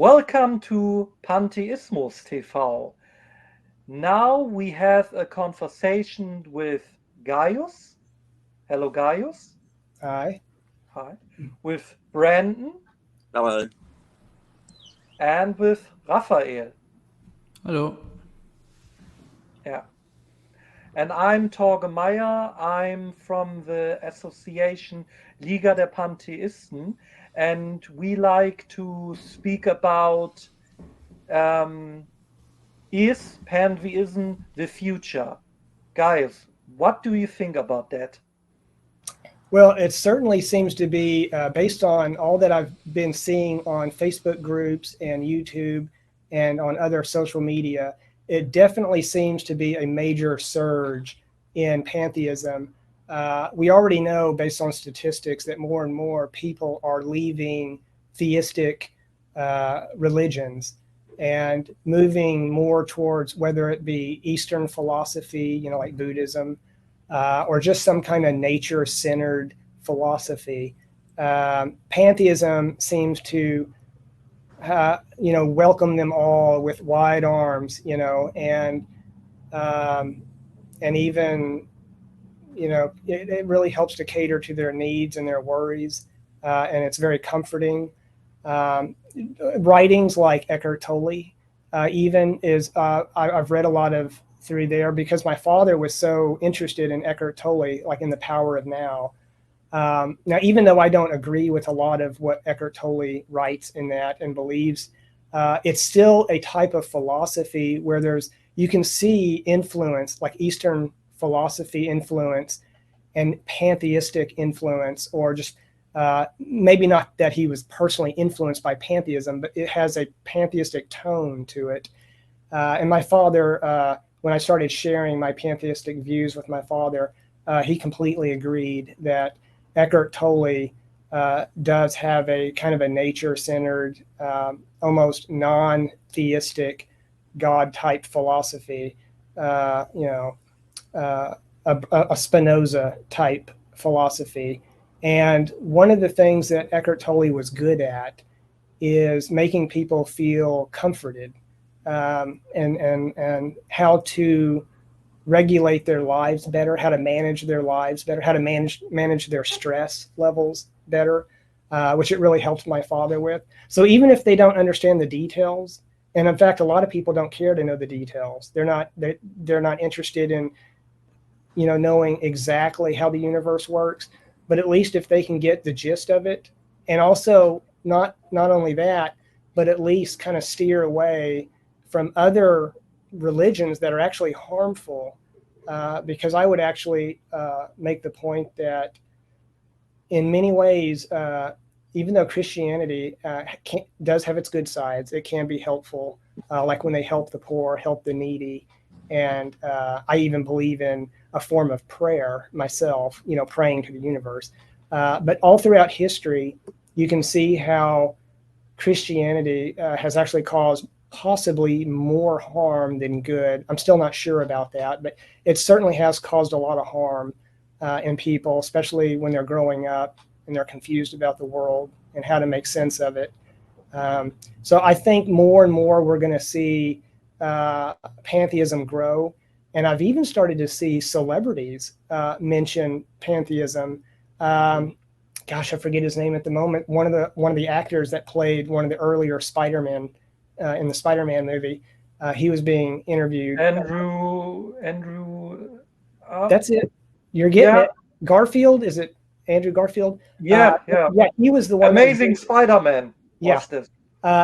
Welcome to Pantheismus TV. Now we have a conversation with Gaius. Hello, Gaius. Hi. Hi. With Brandon Hello. and with Raphael. Hallo. Yeah. And I'm Torge Meyer. I'm from the association Liga der Pantheisten, and we like to speak about is pantheism the future? Guys, what do you think about that? Well, it certainly seems to be based on all that I've been seeing on Facebook groups and YouTube and on other social media. It definitely seems to be a major surge in pantheism. We already know, based on statistics, that more and more people are leaving theistic religions and moving more towards whether it be Eastern philosophy, like Buddhism, or just some kind of nature-centered philosophy. Pantheism seems to, welcome them all with wide arms, and even, it really helps to cater to their needs and their worries, and it's very comforting. Writings like Eckhart Tolle, I've read a lot of through there because my father was so interested in Eckhart Tolle, like in The Power of Now. Now, even though I don't agree with a lot of what Eckhart Tolle writes in that and believes, it's still a type of philosophy where you can see influence, like Eastern philosophy influence and pantheistic influence, or just maybe not that he was personally influenced by pantheism, but it has a pantheistic tone to it. And my father, when I started sharing my pantheistic views with my father, he completely agreed that Eckhart Tolle does have a kind of a nature-centered, almost non-theistic God-type philosophy, a Spinoza type philosophy. And one of the things that Eckhart Tolle was good at is making people feel comforted, and how to regulate their lives better, how to manage their lives better, how to manage their stress levels better, which it really helped my father with. So even if they don't understand the details, and in fact, a lot of people don't care to know the details. They're not interested in, knowing exactly how the universe works. But at least if they can get the gist of it, and also not only that, but at least kind of steer away from other religions that are actually harmful, because I would actually make the point that in many ways, even though Christianity does have its good sides, it can be helpful, like when they help the poor, help the needy. And I even believe in a form of prayer myself, praying to the universe. But all throughout history, you can see how Christianity has actually caused possibly more harm than good. I'm still not sure about that, but it certainly has caused a lot of harm in people, especially when they're growing up and they're confused about the world and how to make sense of it. So I think more and more we're going to see pantheism grow. And I've even started to see celebrities mention pantheism. Gosh, I forget his name at the moment. One of the actors that played one of the earlier Spider-Man in the Spider-Man movie, he was being interviewed. Andrew. That's it. You're getting Yeah. it. Garfield, is it Andrew Garfield? Yeah. Yeah, he was the one. Amazing Spider-Man. Yeah. Watch this.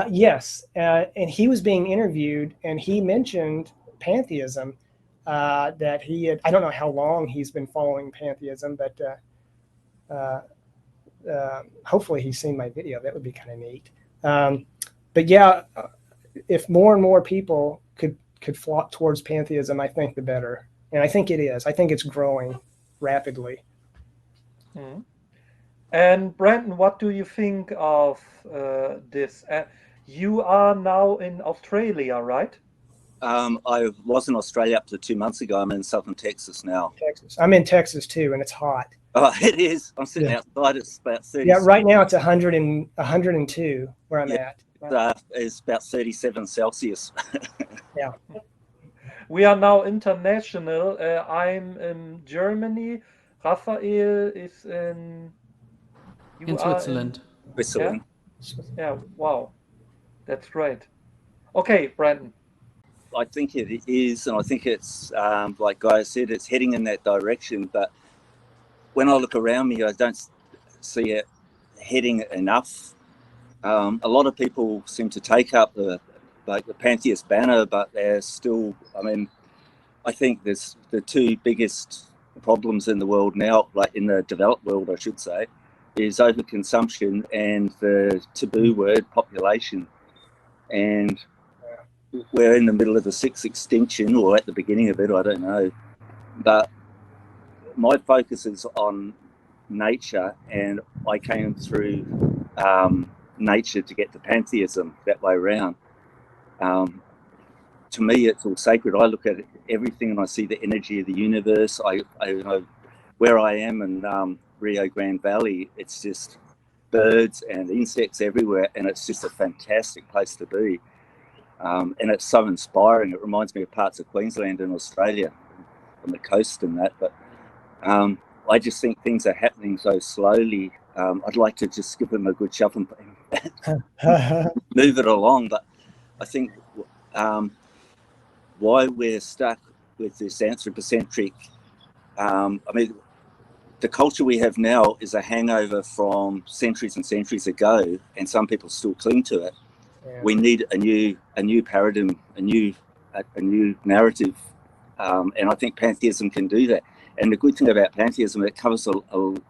Yes, and he was being interviewed, and he mentioned pantheism. That he had. I don't know how long he's been following pantheism, but hopefully he's seen my video. That would be kind of neat. But yeah, if more and more people could flock towards pantheism, I think the better. And I think it is. I think it's growing rapidly. Mm. And Brandon, what do you think of this? You are now in Australia, right? I was in Australia up to 2 months ago. I'm in southern Texas now. Texas. I'm in Texas too, and it's hot. Oh, it is. I'm sitting Yeah. outside. It's about 30. Yeah, right now it's 102 where I'm Yeah, at. it's about 37 Celsius. Yeah. We are now international. I'm in Germany. Raphael is in. You In are in. Switzerland. Yeah? Whistling. Yeah. Wow. That's great. Okay, Brandon. I think it is, and I think it's like Guy said, it's heading in that direction. But when I look around me, I don't see it heading enough. A lot of people seem to take up the pantheist banner, but they're still. I mean, I think there's the two biggest problems in the world now, like in the developed world, I should say, is overconsumption and the taboo word population. And we're in the middle of the sixth extinction, or at the beginning of it, I don't know. But my focus is on nature, and I came through nature to get to pantheism that way around. To me, it's all sacred. I look at everything and I see the energy of the universe. I know where I am in Rio Grande Valley, it's just birds and insects everywhere, and it's just a fantastic place to be. And it's so inspiring. It reminds me of parts of Queensland and Australia on the coast and that. But I just think things are happening so slowly. I'd like to just give them a good shove and move it along. But I think why we're stuck with this anthropocentric, I mean, the culture we have now is a hangover from centuries and centuries ago, and some people still cling to it. Yeah. We need a new paradigm, a new narrative, and I think pantheism can do that. And the good thing about pantheism, it covers a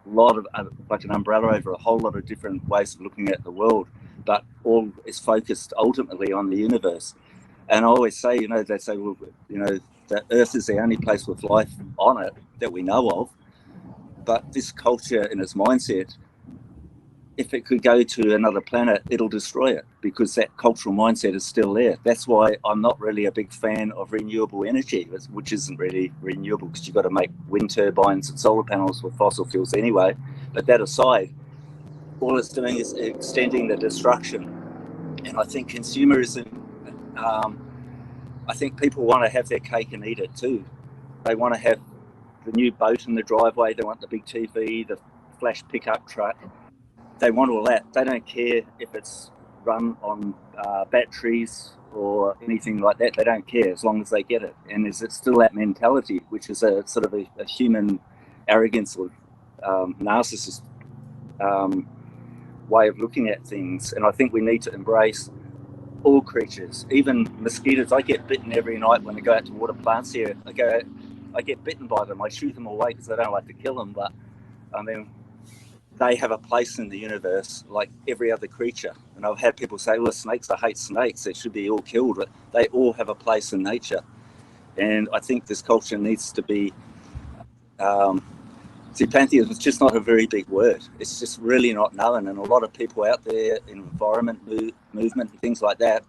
lot of, like an umbrella over a whole lot of different ways of looking at the world, but all is focused ultimately on the universe. And I always say, they say, well, that Earth is the only place with life on it that we know of. But this culture and its mindset, if it could go to another planet, it'll destroy it, because that cultural mindset is still there. That's why I'm not really a big fan of renewable energy, which isn't really renewable, because you've got to make wind turbines and solar panels with fossil fuels anyway. But that aside, all it's doing is extending the destruction. And I think consumerism, I think people want to have their cake and eat it too. They want to have the new boat in the driveway. They want the big TV, the flash pickup truck. They want all that. They don't care if it's run on batteries or anything like that. They don't care as long as they get it. And is it still that mentality, which is a sort of a human arrogance or narcissist way of looking at things. And I think we need to embrace all creatures, even mosquitoes. I get bitten every night when I go out to water plants here. I get bitten by them. I shoot them away because I don't like to kill them. But I mean, they have a place in the universe like every other creature. And I've had people say, well, snakes, I hate snakes, they should be all killed. But they all have a place in nature. And I think this culture needs to be, pantheism is just not a very big word. It's just really not known. And a lot of people out there in environment movement and things like that,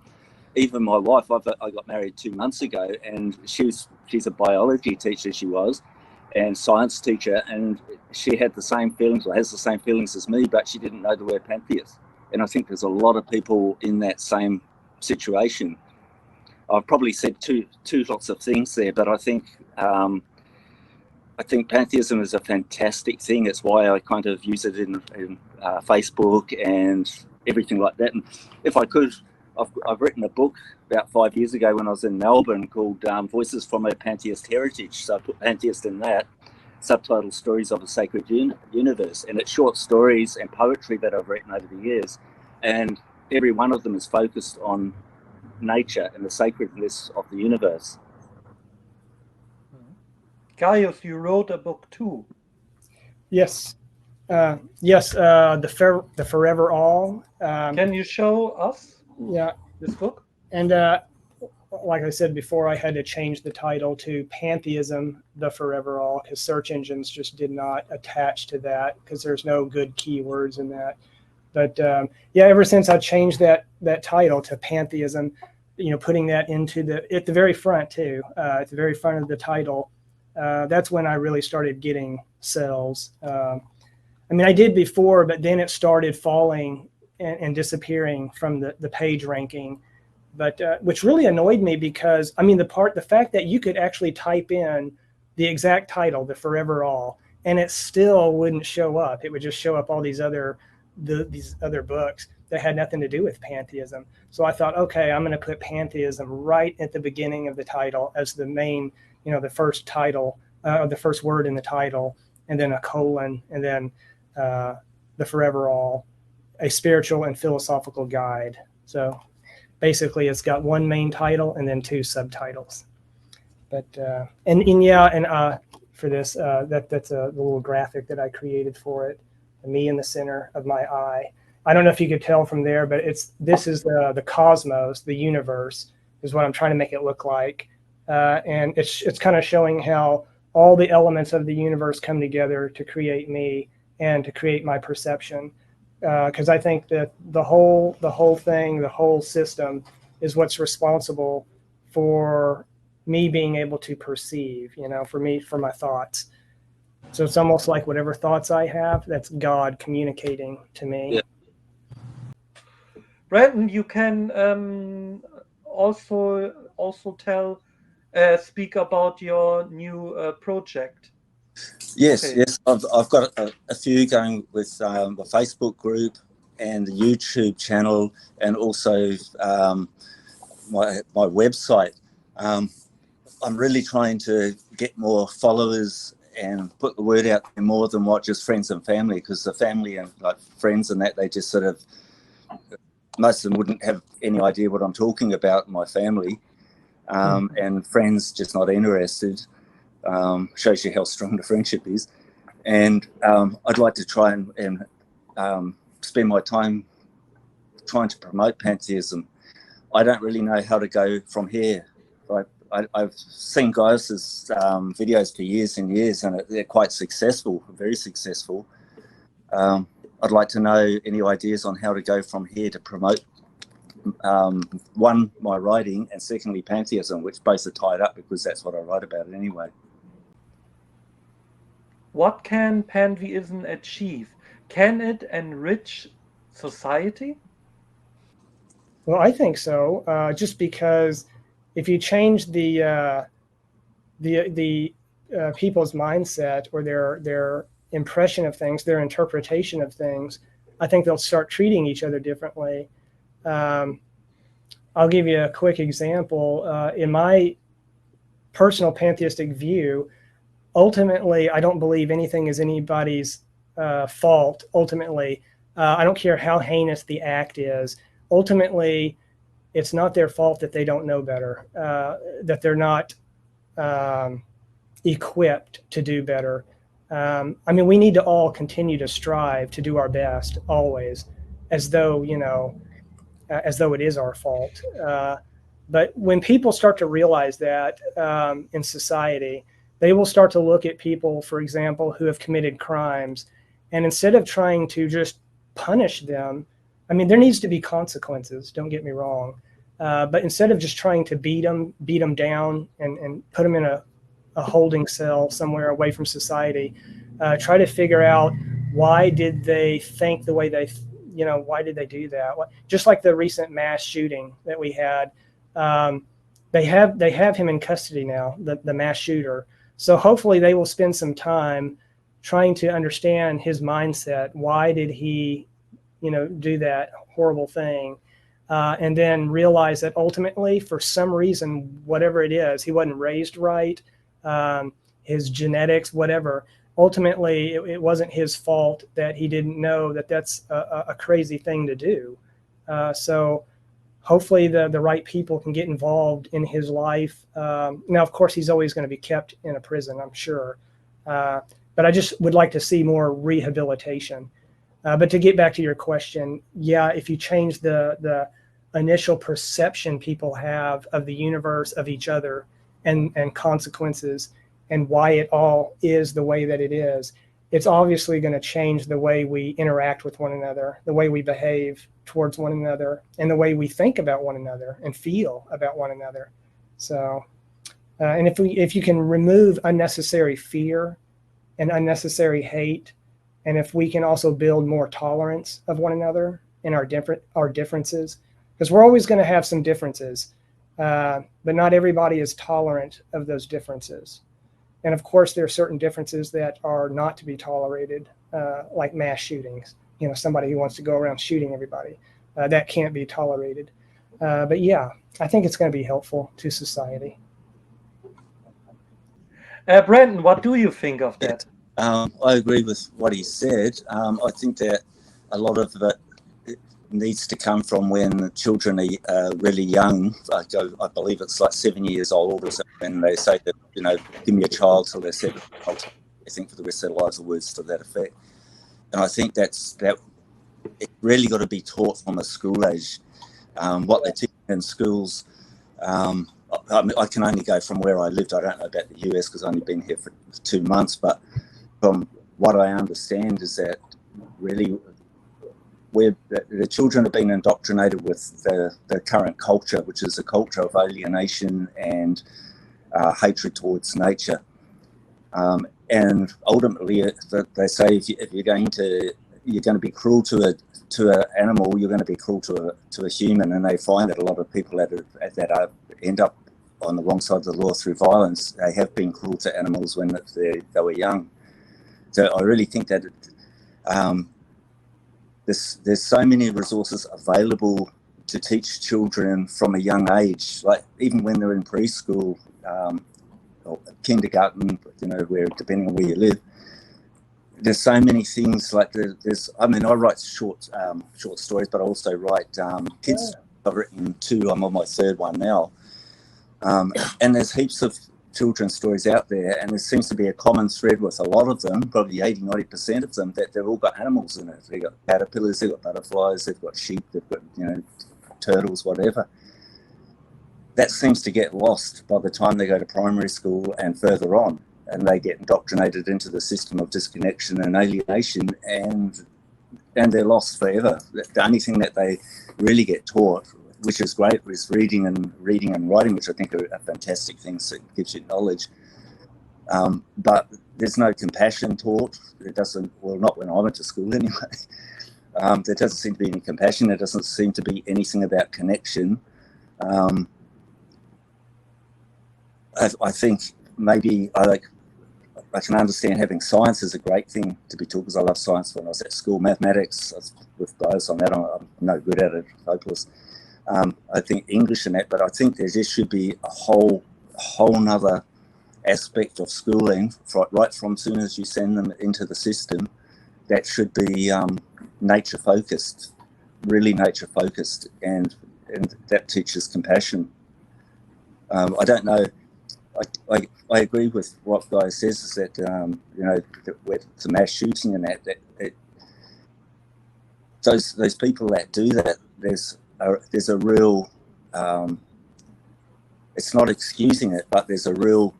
even my wife, I got married 2 months ago, and she's a biology teacher, she was, and science teacher, and she had the same feelings, or has the same feelings as me, but she didn't know the word pantheist. And I think there's a lot of people in that same situation. I've probably said two lots of things there, but I think pantheism is a fantastic thing. It's why I kind of use it in Facebook and everything like that. And if I could, I've written a book about 5 years ago when I was in Melbourne called Voices from a Pantheist Heritage. So I put pantheist in that, subtitle Stories of a Sacred Universe. And it's short stories and poetry that I've written over the years. And every one of them is focused on nature and the sacredness of the universe. Gaius, you wrote a book too. Yes. The Forever All. Can you show us this book? And like I said before, I had to change the title to Pantheism, the Forever All, because search engines just did not attach to that, because there's no good keywords in that. But ever since I changed that title to Pantheism, putting that into at the very front too, at the very front of the title, that's when I really started getting cells. I mean, I did before, but then it started falling and disappearing from the page ranking. But which really annoyed me because, I mean, the fact that you could actually type in the exact title, the Forever All, and it still wouldn't show up. It would just show up all these other books that had nothing to do with pantheism. So I thought, okay, I'm going to put pantheism right at the beginning of the title as the main, the first title, the first word in the title, and then a colon, and then the Forever All, a spiritual and philosophical guide. So basically, it's got one main title and then two subtitles. But for this, that's a little graphic that I created for it. Me in the center of my eye. I don't know if you could tell from there, but this is the cosmos, the universe, is what I'm trying to make it look like, and it's kind of showing how all the elements of the universe come together to create me and to create my perception. Because I think that the whole thing, the whole system, is what's responsible for me being able to perceive. For my thoughts. So it's almost like whatever thoughts I have, that's God communicating to me. Yeah. Brandon, you can also speak about your new project. Yes, Okay. yes. I've got a few going with the Facebook group and the YouTube channel, and also my website. I'm really trying to get more followers and put the word out there more than what just friends and family, because the family and like friends and that, they just sort of, most of them wouldn't have any idea what I'm talking about in my family, and friends just not interested. Shows you how strong the friendship is. And I'd like to try and spend my time trying to promote pantheism. I don't really know how to go from here. I've seen guys' videos for years and years, and they're quite successful, very successful. I'd like to know any ideas on how to go from here to promote, one, my writing, and secondly, pantheism, which both are tied up because that's what I write about anyway. What can pantheism achieve? Can it enrich society? Well, I think so. Just because if you change the people's mindset or their impression of things, their interpretation of things, I think they'll start treating each other differently. I'll give you a quick example. In my personal pantheistic view, ultimately, I don't believe anything is anybody's fault. Ultimately, I don't care how heinous the act is. Ultimately, it's not their fault that they don't know better, that they're not equipped to do better. I mean, we need to all continue to strive to do our best always, as though it is our fault. But when people start to realize that in society, they will start to look at people, for example, who have committed crimes, and instead of trying to just punish them, I mean, there needs to be consequences, don't get me wrong. But instead of just trying to beat them down and put them in a holding cell somewhere away from society, try to figure out why did they think the way they, why did they do that? Just like the recent mass shooting that we had, they have him in custody now, the mass shooter. So hopefully they will spend some time trying to understand his mindset. Why did he, do that horrible thing? And then realize that ultimately, for some reason, whatever it is, he wasn't raised right, his genetics, whatever. Ultimately, it wasn't his fault that he didn't know that that's a crazy thing to do. So hopefully the right people can get involved in his life. Now, of course, he's always going to be kept in a prison, I'm sure. But I just would like to see more rehabilitation. But to get back to your question, yeah, if you change the initial perception people have of the universe, of each other, and consequences, and why it all is the way that it is, it's obviously going to change the way we interact with one another, the way we behave towards one another, and the way we think about one another and feel about one another. So And if you can remove unnecessary fear and unnecessary hate, and if we can also build more tolerance of one another and our differences, because we're always going to have some differences, but not everybody is tolerant of those differences. And of course, there are certain differences that are not to be tolerated, like mass shootings. Somebody who wants to go around shooting everybody, that can't be tolerated. But yeah, I think it's going to be helpful to society. Brandon, what do you think of that? I agree with what he said. I think that a lot of it needs to come from when children are really young. Like I believe it's like 7 years old or something, when they say that, give me a child till they're 7. I think for the rest of their lives, or words to that effect. And I think that it's really got to be taught from a school age. What they're teaching in schools, I can only go from where I lived. I don't know about the US because I've only been here for 2 months, but from what I understand is that really where the children have been indoctrinated with the current culture, which is a culture of alienation and hatred towards nature. And ultimately, they say if you're going to be cruel to an animal, you're going to be cruel to a human. And they find that a lot of people that end up on the wrong side of the law through violence, they have been cruel to animals when they were young. So I really think that there's so many resources available to teach children from a young age, like even when they're in preschool, or kindergarten, where depending on where you live. There's so many things like I write short stories, but I also write kids. I've written 2. I'm on my 3rd one now. And there's heaps of children's stories out there, and there seems to be a common thread with a lot of them, probably 80-90% of them, that they've all got animals in it. They've got caterpillars, they've got butterflies, they've got sheep, they've got turtles, whatever. That seems to get lost by the time they go to primary school and further on, and they get indoctrinated into the system of disconnection and alienation, and they're lost forever. The only thing that they really get taught, which is great, is reading and writing, which I think are fantastic things that gives you knowledge. But there's no compassion taught. It doesn't, well, not when I went to school anyway. There doesn't seem to be any compassion. There doesn't seem to be anything about connection. I think maybe I can understand having science is a great thing to be taught, because I love science when I was at school. Mathematics, with guys on that, I'm no good at it, hopeless. I think English and that, but I think there just should be a whole nother aspect of schooling, right from as soon as you send them into the system, that should be nature focused, really nature focused, and that teaches compassion. I don't know. I agree with what Guy says, is that with the mass shooting and that those people that do that, there's a real, it's not excusing it, but there's a real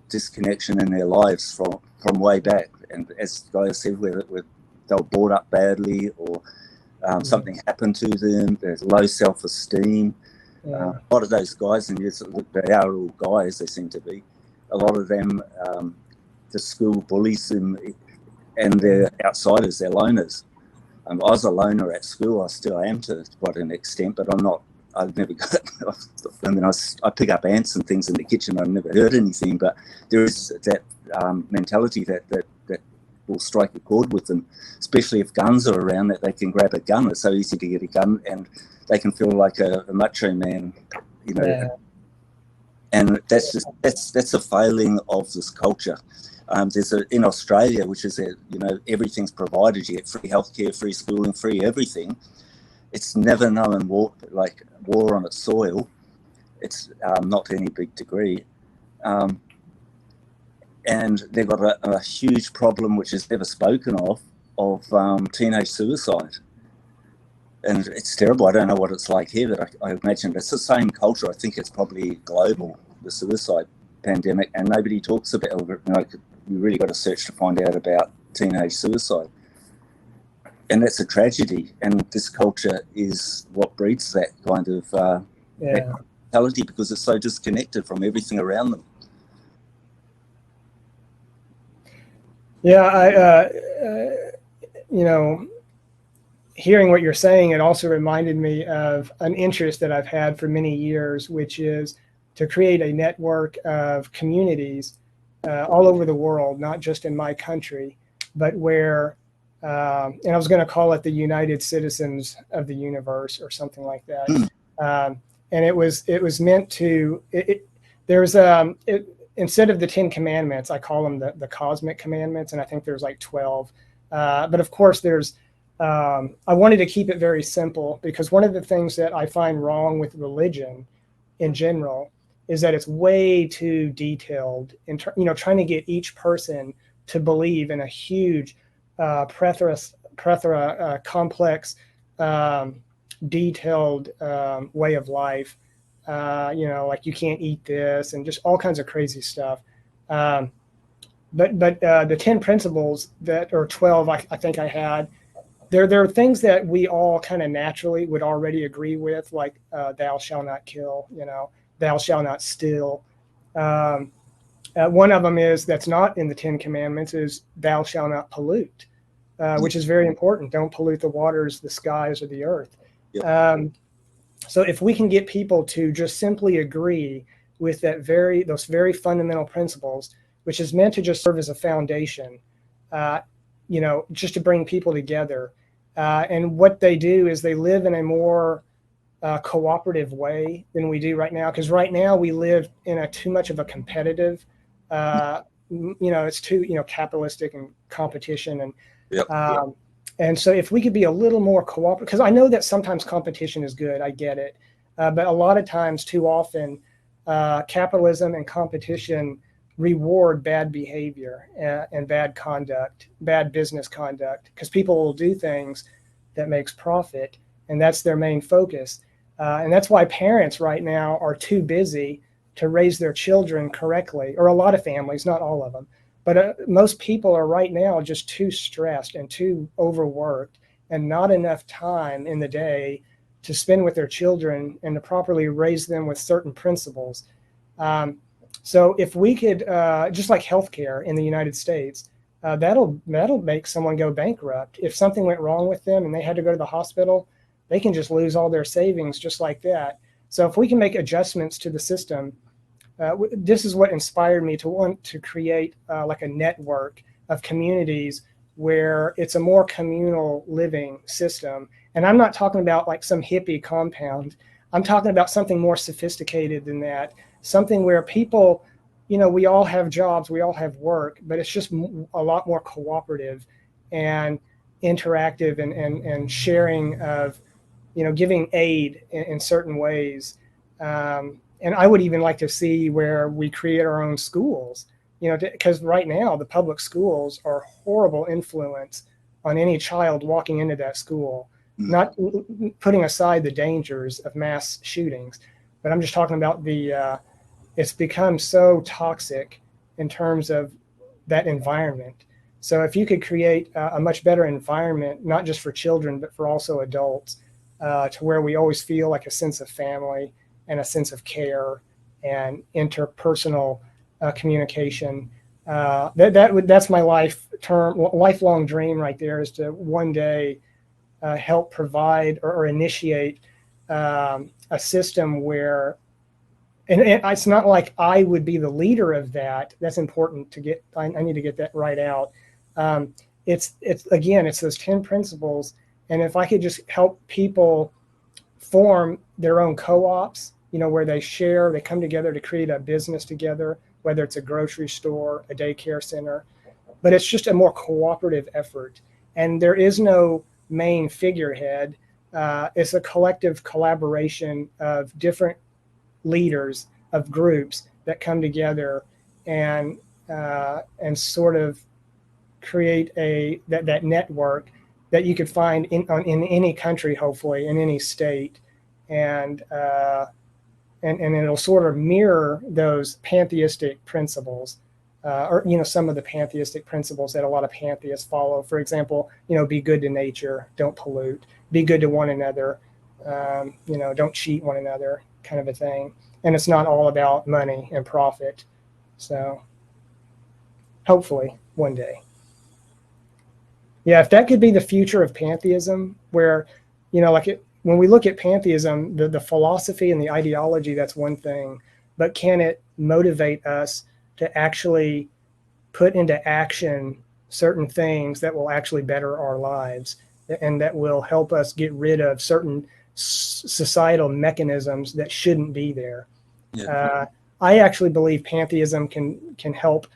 disconnection in their lives from way back. And as Guy said, where they were brought up badly, or something happened to them, there's low self-esteem. A lot of those guys, and they are all guys, they seem to be, a lot of them, the school bullies them, and they're outsiders, they're loners. I was a loner at school. I still am to quite an extent, but I'm not. I've never got. I pick up ants and things in the kitchen. I've never heard anything, but there is that mentality that will strike a chord with them, especially if guns are around. That they can grab a gun. It's so easy to get a gun, and they can feel like a macho man, Yeah. And that's a failing of this culture. There's in Australia, which is everything's provided. You get free healthcare, free schooling, free everything. It's never known war on its soil. It's not to any big degree, and they've got a huge problem, which is never spoken of teenage suicide. And it's terrible. I don't know what it's like here, but I imagine it's the same culture. I think it's probably global, the suicide pandemic, and nobody talks about it. You really got to search to find out about teenage suicide. And that's a tragedy. And this culture is what breeds that kind of mentality, because it's so disconnected from everything around them. Yeah, you know, hearing what you're saying, it also reminded me of an interest that I've had for many years, which is to create a network of communities all over the world, not just in my country, but where, and I was going to call it the United Citizens of the Universe or something like that. And it was meant to, there's instead of the 10 commandments, I call them the cosmic commandments, and I think there's like 12. But of course, I wanted to keep it very simple, because one of the things that I find wrong with religion in general is that it's way too detailed in trying to get each person to believe in a huge complex, detailed way of life. Like you can't eat this and just all kinds of crazy stuff. But the 10 principles that, or 12, I think I had, there are things that we all kind of naturally would already agree with, like thou shalt not kill, thou shalt not steal. One of them is, that's not in the 10 commandments, is thou shalt not pollute, which is very important. Don't pollute the waters, the skies, or the earth. Yep. So if we can get people to just simply agree with those very fundamental principles, which is meant to just serve as a foundation, just to bring people together. And what they do is they live in a more cooperative way than we do right now. Because right now we live in too much of a competitive, it's too, capitalistic and competition. And yep. And so if we could be a little more cooperative, because I know that sometimes competition is good, I get it. But a lot of times, too often, capitalism and competition reward bad behavior and bad conduct, bad business conduct, because people will do things that makes profit, and that's their main focus. And that's why parents right now are too busy to raise their children correctly, or a lot of families, not all of them. But most people are right now just too stressed and too overworked, and not enough time in the day to spend with their children and to properly raise them with certain principles. So if we could, just like healthcare in the United States, that'll make someone go bankrupt. If something went wrong with them and they had to go to the hospital, they can just lose all their savings just like that. So if we can make adjustments to the system, this is what inspired me to want to create like a network of communities where it's a more communal living system. And I'm not talking about like some hippie compound. I'm talking about something more sophisticated than that. Something where people, we all have jobs, we all have work, but it's just a lot more cooperative and interactive and sharing of, giving aid in certain ways. And I would even like to see where we create our own schools, because right now the public schools are a horrible influence on any child walking into that school, not putting aside the dangers of mass shootings. But I'm just talking about it's become so toxic in terms of that environment. So if you could create a much better environment, not just for children, but for also adults, to where we always feel like a sense of family and a sense of care and interpersonal communication. That's my lifelong dream right there, is to one day help provide or initiate a system where, and it's not like I would be the leader of that. That's important to get. I need to get that right out. It's those 10 principles, and if I could just help people form their own co-ops, where they come together to create a business together, whether it's a grocery store, a daycare center, but it's just a more cooperative effort. And there is no main figurehead. It's a collective collaboration of different leaders of groups that come together and sort of create that network that you could find in any country, hopefully in any state, and it'll sort of mirror those pantheistic principles, or some of the pantheistic principles that a lot of pantheists follow. For example, be good to nature, don't pollute, be good to one another, don't cheat one another, kind of a thing. And it's not all about money and profit. So hopefully one day. Yeah, if that could be the future of pantheism, where, when we look at pantheism, the philosophy and the ideology, that's one thing, but can it motivate us to actually put into action certain things that will actually better our lives and that will help us get rid of certain societal mechanisms that shouldn't be there? Yeah. I actually believe pantheism can help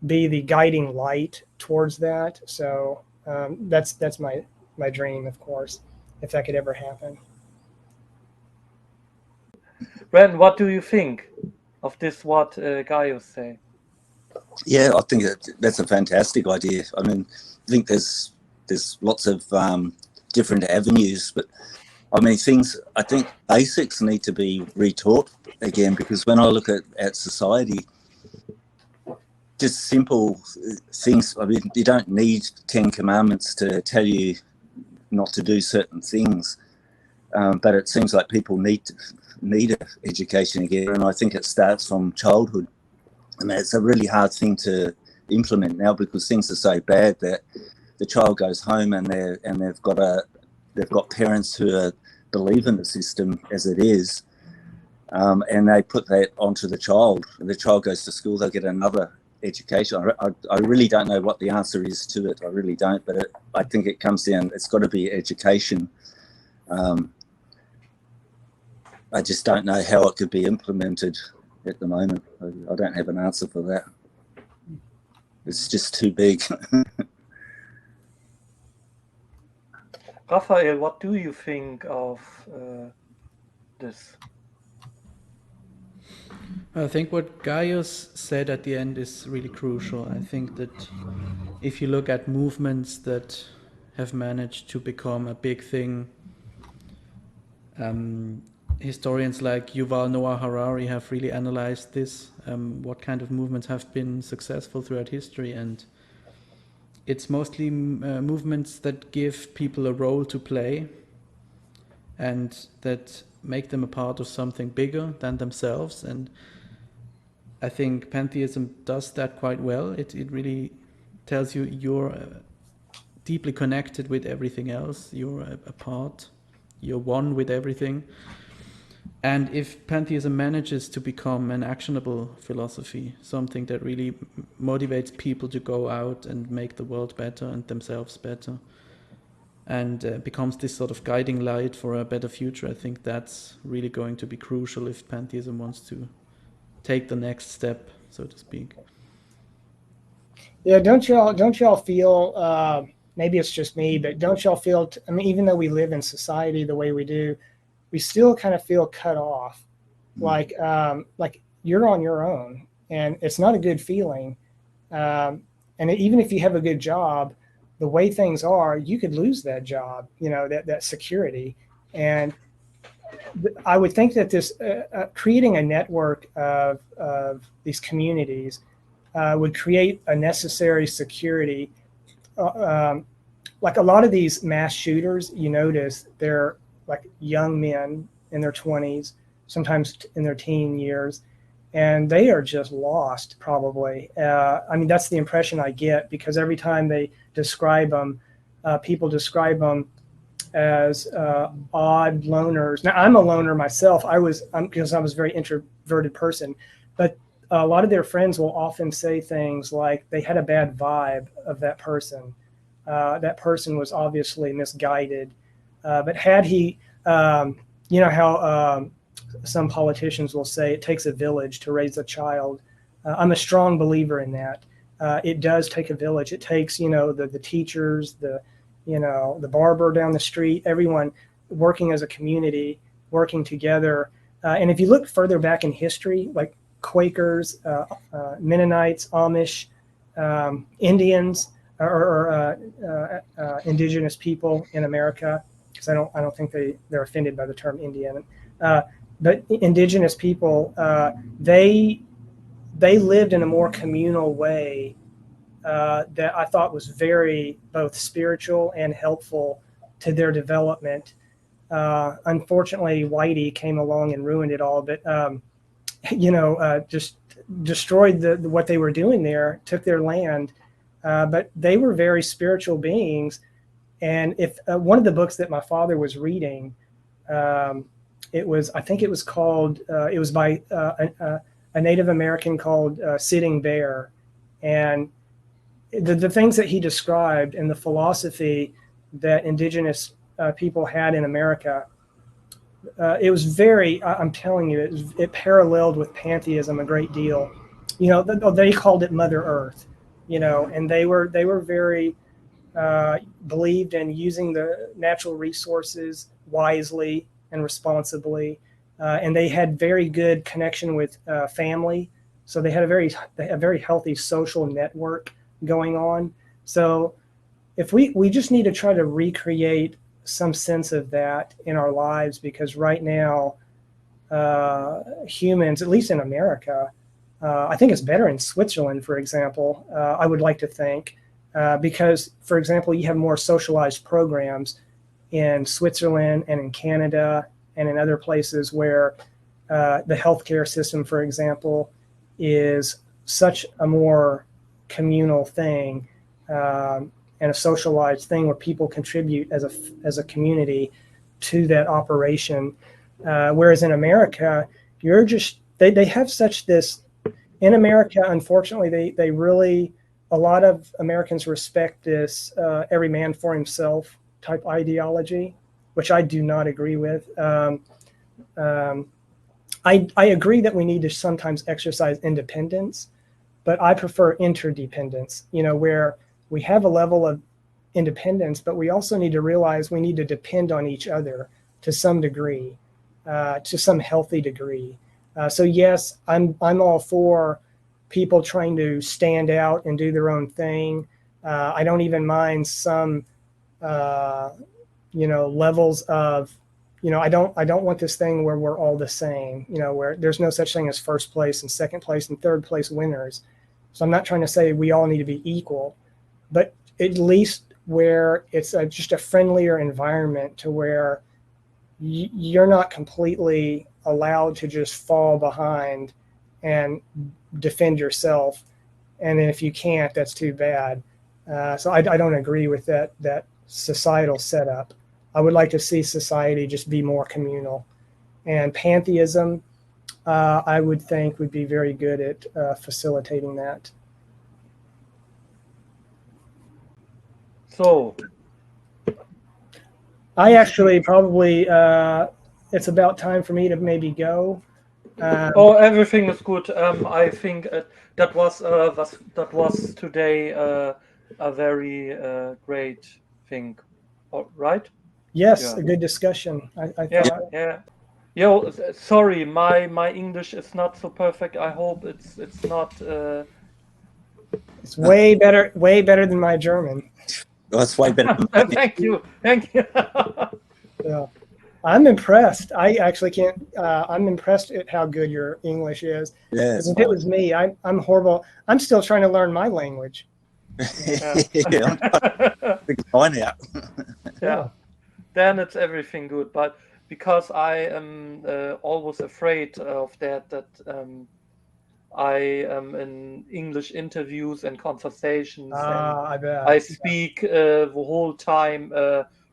be the guiding light towards that. So that's my dream, of course, if that could ever happen. Brandon, what do you think of this? What Gaius say? Yeah, I think that's a fantastic idea. I mean, I think there's lots of different avenues, but I mean, I think basics need to be retaught again, because when I look at society, just simple things. I mean, you don't need 10 commandments to tell you not to do certain things, but it seems like people need education again, and I think it starts from childhood. And it's a really hard thing to implement now, because things are so bad that the child goes home and they've got parents who believe in the system as it is, and they put that onto the child. And the child goes to school, they'll get another education. I really don't know what the answer is to it. I really don't, but I think it comes down. It's got to be education. I just don't know how it could be implemented at the moment. I don't have an answer for that. It's just too big. Raphael, what do you think of this? I think what Gaius said at the end is really crucial. I think that if you look at movements that have managed to become a big thing, historians like Yuval Noah Harari have really analyzed this, what kind of movements have been successful throughout history, and it's mostly movements that give people a role to play and that make them a part of something bigger than themselves. And I think pantheism does that quite well. It really tells you you're deeply connected with everything else. You're a part. You're one with everything. And if pantheism manages to become an actionable philosophy, something that really motivates people to go out and make the world better and themselves better, and becomes this sort of guiding light for a better future, I think that's really going to be crucial if pantheism wants to take the next step, so to speak. Yeah, don't y'all feel? Maybe it's just me, but don't y'all feel? I mean, even though we live in society the way we do, we still kind of feel cut off, like you're on your own, and it's not a good feeling. And even if you have a good job, the way things are, you could lose that job. That security, and I would think that this creating a network of these communities would create a necessary security. Like a lot of these mass shooters, you notice they're like young men in their 20s, sometimes in their teen years, and they are just lost probably. I mean, that's the impression I get, because every time they describe them, people describe them as odd loners. Now, I'm a loner myself. Because I was a very introverted person, but a lot of their friends will often say things like they had a bad vibe of that person. That person was obviously misguided. But had he, how some politicians will say it takes a village to raise a child. I'm a strong believer in that. It does take a village. It takes, the teachers, the barber down the street, everyone working as a community, working together. And if you look further back in history, like Quakers, Mennonites, Amish, Indians, or indigenous people in America, because I don't think they're offended by the term Indian, but indigenous people, they lived in a more communal way that I thought was very both spiritual and helpful to their development. Unfortunately, Whitey came along and ruined it all, but just destroyed what they were doing there, took their land, but they were very spiritual beings. And if one of the books that my father was reading, I think it was called, it was by a Native American called Sitting Bear. And the things that he described and the philosophy that indigenous people had in America, it was very, I'm telling you, it paralleled with pantheism a great deal. You know, they called it Mother Earth, you know, and they were very believed in using the natural resources wisely and responsibly. And they had very good connection with family. So they had a very healthy social network going on. So if we just need to try to recreate some sense of that in our lives, because right now humans, at least in America, I think it's better in Switzerland, for example, I would like to think, because, for example, you have more socialized programs in Switzerland and in Canada and in other places where the healthcare system, for example, is such a more communal thing and a socialized thing where people contribute as a community to that operation. Whereas in America, they have such this. In America, unfortunately, they really, a lot of Americans respect this every man for himself type ideology, which I do not agree with. I agree that we need to sometimes exercise independence, but I prefer interdependence, you know, where we have a level of independence, but we also need to realize we need to depend on each other to some degree, to some healthy degree. So yes, I'm all for people trying to stand out and do their own thing. I don't even mind some, levels of, I don't want this thing where we're all the same, where there's no such thing as first place and second place and third place winners. So I'm not trying to say we all need to be equal, but at least where it's just a friendlier environment to where you're not completely allowed to just fall behind and defend yourself. And then if you can't, that's too bad. So I don't agree with that societal setup. I would like to see society just be more communal. And pantheism, I would think, would be very good at facilitating that. So, I actually probably, it's about time for me to maybe go. everything is good. I think that was today a very great thing, right? Yes, Yeah. a good discussion. I Yeah, thought. yeah. Yo, sorry, my English is not so perfect. I hope it's not. It's way better than my German. That's way better than mine. Thank you, thank you. Yeah. I'm impressed. I actually can't. I'm impressed at how good your English is. Yeah, If it was me, I'm horrible. I'm still trying to learn my language. yeah, I'm figure mine out. Yeah, then it's everything good. But because I am always afraid of that I am in English interviews and conversations, and I bet. I speak the whole time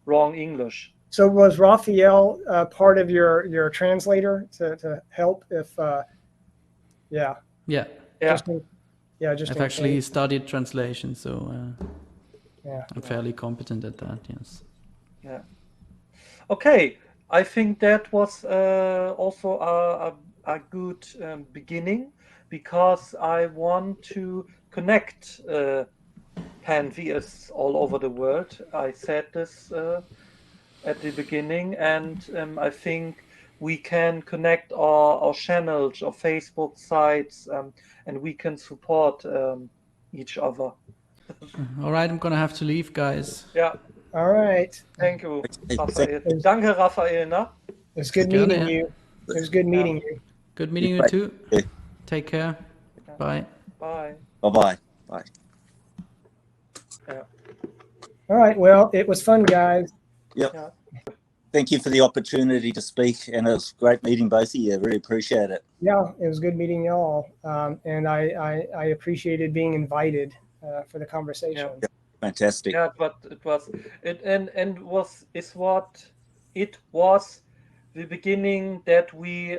wrong English. So was Raphael part of your translator to help? If yeah, Yeah, Yeah, just in, just I've in actually case. studied translation, so Yeah. I'm fairly competent at that. Yes. yeah. Okay, I think that was also a good beginning, because I want to connect pantheists all over the world. I said this at the beginning, and I think we can connect our channels or Facebook sites, and we can support each other. All right, I'm gonna have to leave, guys. Yeah, All right. thank you, Okay, Raphael. Danke, Raphael, ne? It's good Gerne, meeting ja. you. It was good meeting you. Good meeting you Bye. too. Yeah. Take care. Bye. Bye. Bye-bye. Bye. Yeah. All right. Well, it was fun, guys. Yep. Yeah. Thank you for the opportunity to speak, and it was great meeting both of you. I really appreciate it. Yeah, it was good meeting y'all, and I appreciated being invited. for the conversation. Yeah. Fantastic. Yeah, but it was it and was is what it was the beginning that we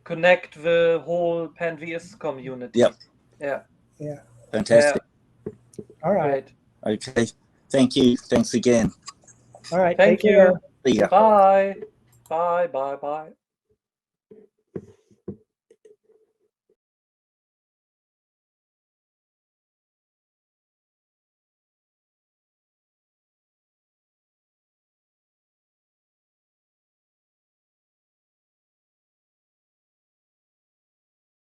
connect the whole pantheist community. Yep. Yeah. Yeah. Fantastic. All right. Great. Okay. Thank you. Thanks again. All right. Thank Take care. you. See ya. Bye. Bye. Bye. Bye.